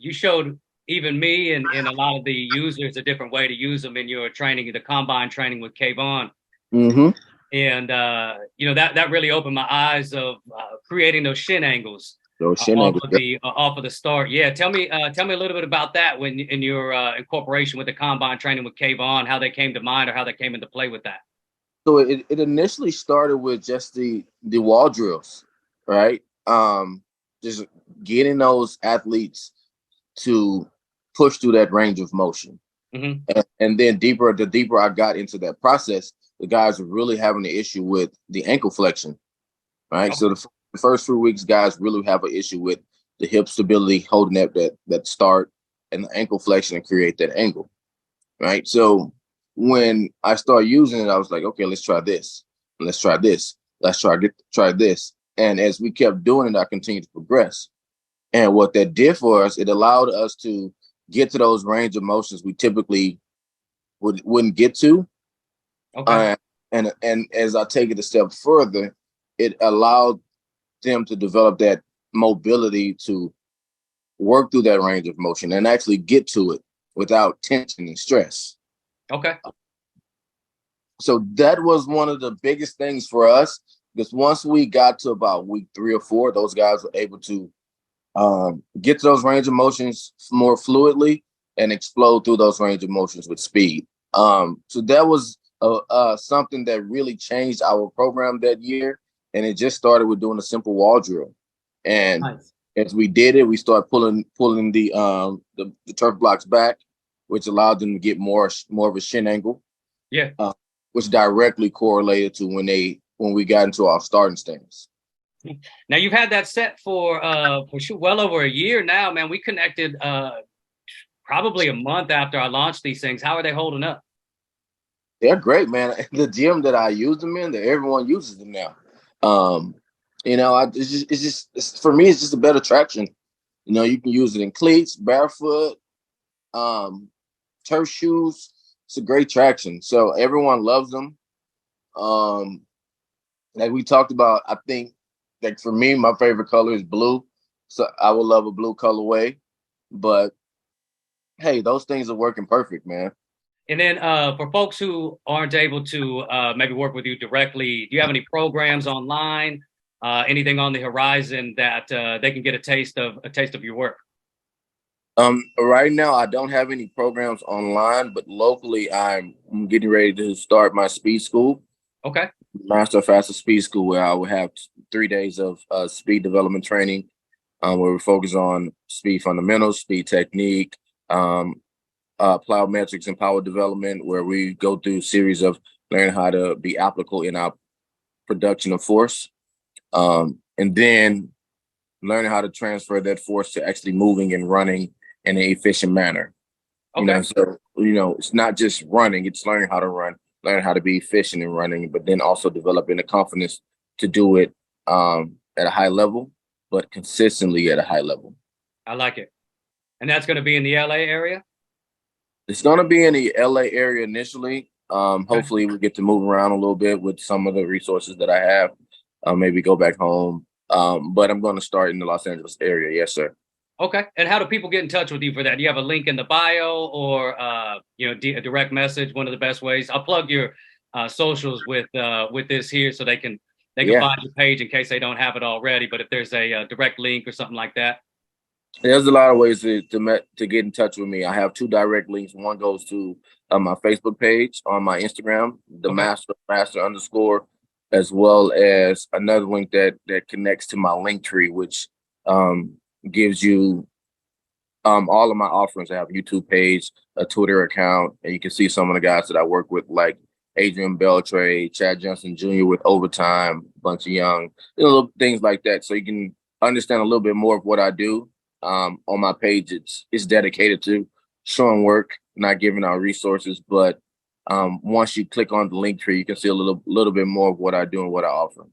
you showed even me and a lot of the users a different way to use them in your training, the combine training with Kayvon. Mm-hmm. And that really opened my eyes of creating those shin angles Those shin angles. Yep. off of the start. Yeah, tell me a little bit about that when in your incorporation with the combine training with Kayvon, how they came to mind or how they came into play with that. So it initially started with just the wall drills, right? Just getting those athletes to push through that range of motion. Mm-hmm. And then the deeper I got into that process, the guys were really having the issue with the ankle flexion, right? Okay. So the first 3 weeks, guys really have an issue with the hip stability, holding that start, and the ankle flexion and create that angle, right? So when I started using it, I was like, okay, let's try this, let's try this, let's try this, and as we kept doing it, I continued to progress. And what that did for us, it allowed us to get to those range of motions we typically wouldn't get to. Okay. Uh, and as I take it a step further, it allowed them to develop that mobility to work through that range of motion and actually get to it without tension and stress. Okay. So that was one of the biggest things for us because once we got to about week 3 or 4, those guys were able to get to those range of motions more fluidly and explode through those range of motions with speed. So that was something that really changed our program that year. And it just started with doing a simple wall drill. And Nice. as we did it, we started pulling the TurfBlox back, which allowed them to get more of a shin angle, Yeah. which directly correlated to when we got into our starting stance. Now you've had that set for well over a year now, man. We connected probably a month after I launched these things. How are they holding up? They're great, man. The gym that I use them in, that everyone uses them now. Um, it's for me, it's just a better traction. You can use it in cleats, barefoot, um, turf shoes. It's a great traction. So everyone loves them. Um, like we talked about, I think like for me, my favorite color is blue. So I would love a blue colorway. But hey, those things are working perfect, man. And then for folks who aren't able to maybe work with you directly, do you have any programs online, anything on the horizon that they can get a taste of your work? Right now I don't have any programs online, but locally I'm getting ready to start my speed school, Okay. Master Faster Speed School, where I will have 3 days of speed development training, where we focus on speed fundamentals, speed technique, um, plyometrics and power development, where we go through a series of learning how to be applicable in our production of force, and then learning how to transfer that force to actually moving and running in an efficient manner. Okay. It's not just running, it's learning how to run, learn how to be efficient in running, but then also developing the confidence to do it at a high level, but consistently at a high level. I like it. And that's going to be in the LA area? It's going to be in the LA area initially. Okay. Hopefully, we get to move around a little bit with some of the resources that I have. Maybe go back home. But I'm going to start in the Los Angeles area. Yes, sir. Okay. And how do people get in touch with you for that? Do you have a link in the bio or a direct message? One of the best ways. I'll plug your socials with this here so they can Yeah. find your page in case they don't have it already. But if there's a direct link or something like that. There's a lot of ways to get in touch with me. I have 2 direct links. One goes to my Facebook page, on my Instagram, the Okay. master underscore, as well as another link that connects to my link tree, which um, gives you all of my offerings. I have a YouTube page, a Twitter account, and you can see some of the guys that I work with, like Adrian Beltre, Chad Johnson Jr. with Overtime, bunch of young, little things like that. So you can understand a little bit more of what I do. On my page, it's dedicated to showing work, not giving out resources. But once you click on the link tree, you can see a little bit more of what I do and what I offer.